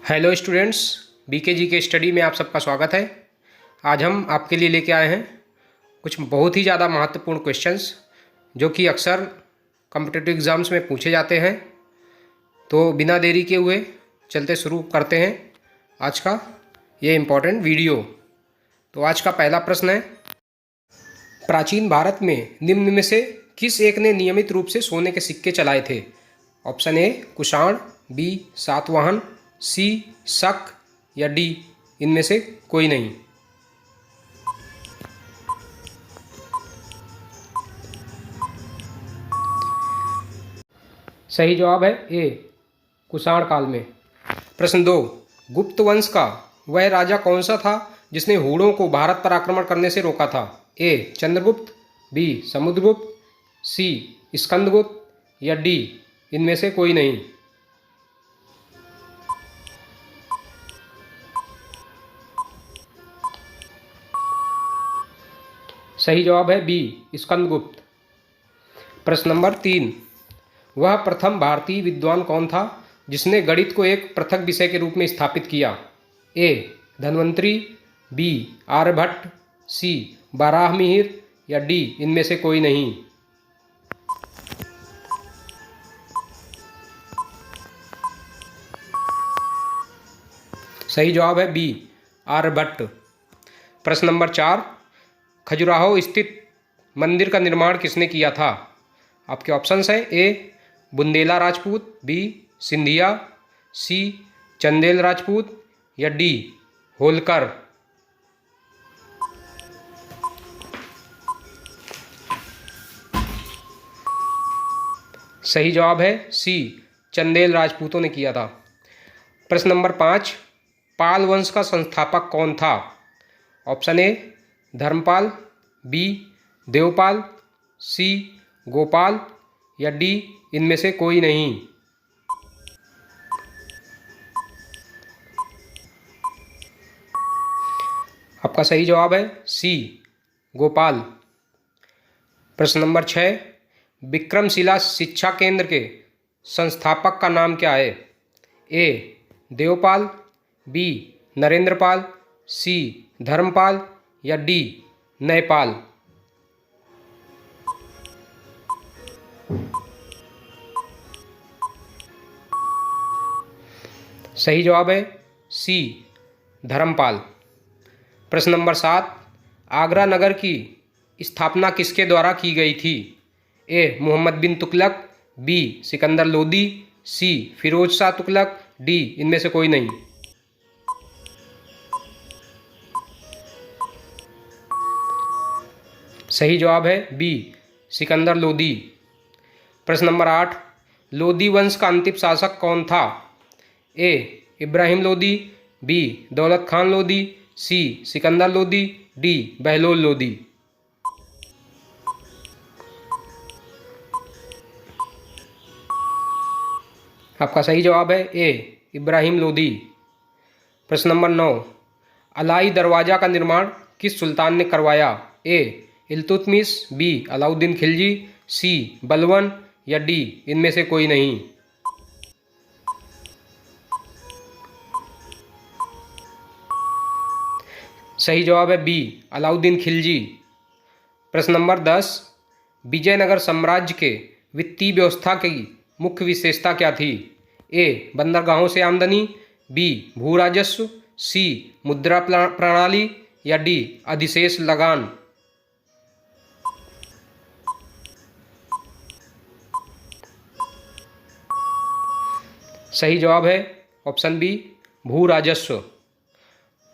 Hello students, BK जी के study में आप सबका स्वागत है। आज हम आपके लिए लेके आए हैं कुछ बहुत ही ज़्यादा महत्वपूर्ण क्वेश्चंस जो कि अक्सर कॉम्पिटिटिव एग्ज़ाम्स में पूछे जाते हैं। तो बिना देरी के हुए चलते शुरू करते हैं आज का ये इम्पोर्टेंट वीडियो। तो आज का पहला प्रश्न है, प्राचीन भारत में निम्न में से किस एक ने नियमित रूप से सोने के सिक्के चलाए थे? Option A Kushan, B Satavahana, C Shaka या डी इनमें से कोई नहीं। सही जवाब है ए कुषाण काल में। प्रश्न 2, गुप्त वंश का वह राजा कौन सा था जिसने हूणों को भारत पर आक्रमण करने से रोका था? ए चंद्रगुप्त, बी समुद्रगुप्त, सी स्कंदगुप्त या डी इनमें से कोई नहीं। सही जवाब है बी स्कंदगुप्त। प्रश्न नंबर 3, वह प्रथम भारतीय विद्वान कौन था जिसने गणित को एक पृथक विषय के रूप में स्थापित किया? ए धन्वंतरी, बी आर्यभट्ट, सी बाराहमिहिर या डी इनमें से कोई नहीं। सही जवाब है बी आर्यभट्ट। प्रश्न नंबर 4, खजुराहो स्थित मंदिर का निर्माण किसने किया था? आपके ऑप्शंस हैं ए बुंदेला राजपूत, बी सिंधिया, सी चंदेल राजपूत या डी होलकर। सही जवाब है सी चंदेल राजपूतों ने किया था। प्रश्न नंबर 5, पाल वंश का संस्थापक कौन था? Option A Dharmapal, B Devpal, C Gopal या डी इनमें से कोई नहीं। आपका सही जवाब है सी गोपाल। प्रश्न नंबर 6, विक्रमशिला शिक्षा केंद्र के संस्थापक का नाम क्या है? ए देवपाल, बी नरेंद्रपाल, सी धर्मपाल या डी नयपाल। सही जवाब है सी धर्मपाल। प्रश्न नंबर 7, आगरा नगर की स्थापना किसके द्वारा की गई थी? ए मोहम्मद बिन तुगलक, बी सिकंदर लोदी, सी फिरोज शाह तुगलक, डी इनमें से कोई नहीं। सही जवाब है बी सिकंदर लोदी। प्रश्न नंबर 8, लोदी वंश का अंतिम शासक कौन था? ए इब्राहिम लोदी, बी दौलत खान लोदी, सी सिकंदर लोदी, डी बहलोल लोदी। आपका सही जवाब है ए इब्राहिम लोदी। प्रश्न नंबर 9, अलाई दरवाज़ा का निर्माण किस सुल्तान ने करवाया? ए इल्तुतमिश, बी अलाउद्दीन खिलजी, सी बलवन या डी इनमें से कोई नहीं। सही जवाब है बी अलाउद्दीन खिलजी। प्रश्न नंबर 10, विजयनगर साम्राज्य के वित्तीय व्यवस्था की मुख्य विशेषता क्या थी? ए बंदरगाहों से आमदनी, बी भू राजस्व, सी मुद्रा प्रणाली या डी अधिशेष लगान। सही जवाब है ऑप्शन बी भू राजस्व।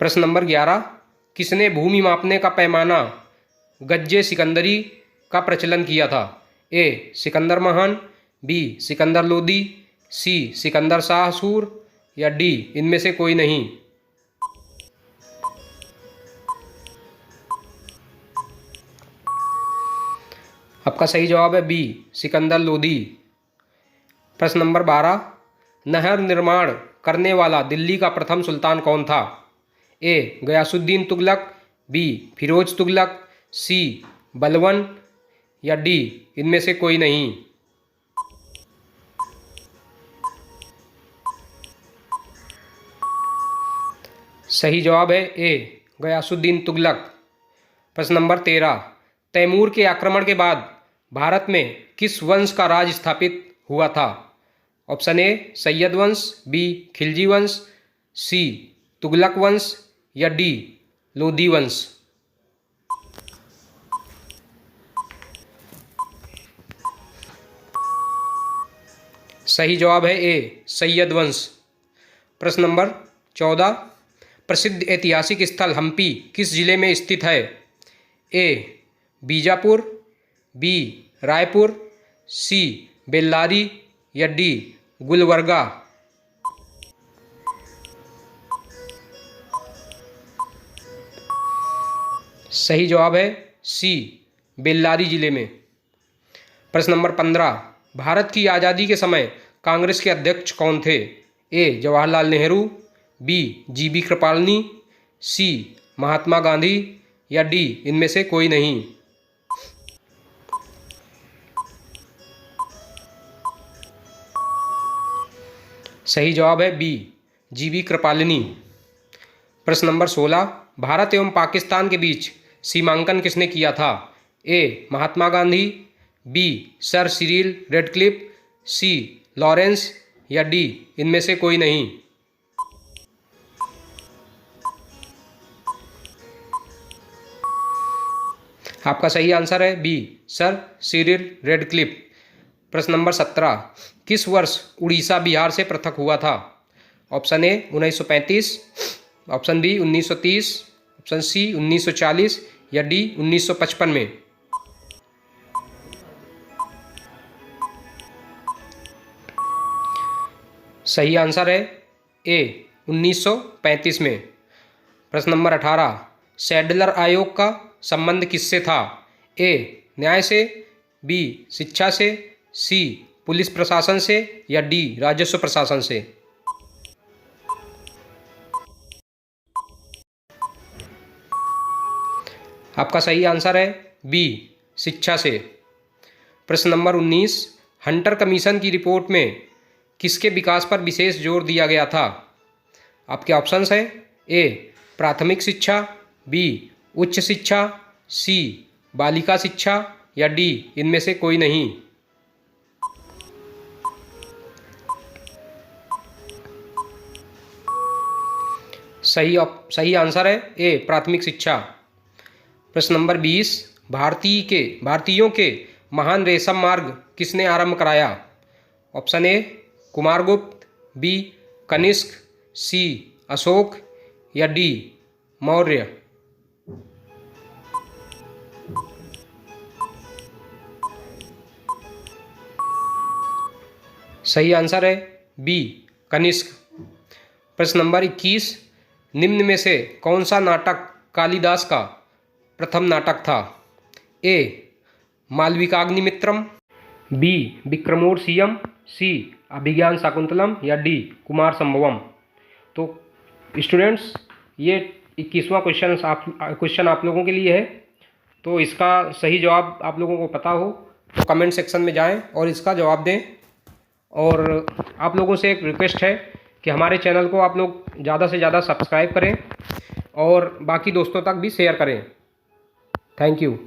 प्रश्न नंबर 11, किसने भूमि मापने का पैमाना गज्जे सिकंदरी का प्रचलन किया था? ए सिकंदर महान, बी सिकंदर लोदी, सी सिकंदर शाह सूर या डी इनमें से कोई नहीं। आपका सही जवाब है बी सिकंदर लोदी। प्रश्न नंबर 12, नहर निर्माण करने वाला दिल्ली का प्रथम सुल्तान कौन था? ए गयासुद्दीन तुगलक, बी फिरोज तुगलक, सी बलवन या डी इनमें से कोई नहीं। सही जवाब है ए गयासुद्दीन तुगलक। प्रश्न नंबर 13, तैमूर के आक्रमण के बाद भारत में किस वंश का राज स्थापित हुआ था? ऑप्शन ए सैयद वंश, बी खिलजी वंश, सी तुगलक वंश या डी लोदी वंश। सही जवाब है ए सैयद वंश। प्रश्न नंबर 14, प्रसिद्ध ऐतिहासिक स्थल हम्पी किस जिले में स्थित है? ए बीजापुर, बी रायपुर, सी बेल्लारी या डी गुलबर्गा। सही जवाब है सी बेल्लारी जिले में। प्रश्न नंबर 15, भारत की आज़ादी के समय कांग्रेस के अध्यक्ष कौन थे? ए जवाहरलाल नेहरू, बी जीबी कृपलानी, सी महात्मा गांधी या डी इनमें से कोई नहीं। सही जवाब है बी जीबी कृपलानी। प्रश्न नंबर 16, भारत एवं पाकिस्तान के बीच सीमांकन किसने किया था? A Mahatma Gandhi, B sir Cyril Radcliffe, C Lawrence या डी इनमें से कोई नहीं। आपका सही आंसर है बी सर सिरिल रेडक्लिफ। प्रश्न नंबर 17, किस वर्ष उड़ीसा बिहार से पृथक हुआ था? Option A 1935, option B 1930, option C 1940 या डी 1955 में। सही आंसर है ए 1935 में। प्रश्न नंबर 18, सैडलर आयोग का संबंध किससे था? ए न्याय से, बी शिक्षा से, सी पुलिस प्रशासन से या डी राजस्व प्रशासन से। आपका सही आंसर है बी शिक्षा से। प्रश्न नंबर 19, हंटर कमीशन की रिपोर्ट में किसके विकास पर विशेष जोर दिया गया था? आपके ऑप्शंस हैं ए प्राथमिक शिक्षा, बी उच्च शिक्षा, सी बालिका शिक्षा या डी इनमें से कोई नहीं। सही आंसर है ए प्राथमिक शिक्षा। प्रश्न नंबर 20, भारतीयों के महान रेशम मार्ग किसने आरंभ कराया? Option A Kumaragupta, B Kanishka, C Ashoka या डी मौर्य। सही आंसर है बी कनिष्क। प्रश्न नंबर 21, निम्न में से कौन सा नाटक कालिदास का प्रथम नाटक था? ए मालविकाग्निमित्रम, बी विक्रमोर्वशीयम, सी अभिज्ञान शाकुंतलम या डी कुमार संभवम। तो स्टूडेंट्स ये 21वां क्वेश्चन आप लोगों के लिए है। तो इसका सही जवाब आप लोगों को पता हो तो कमेंट सेक्शन में जाएं और इसका जवाब दें। और आप लोगों से एक रिक्वेस्ट है कि हमारे चैनल को आप लोग ज़्यादा से ज़्यादा सब्सक्राइब करें और बाकी दोस्तों तक भी शेयर करें। Thank you.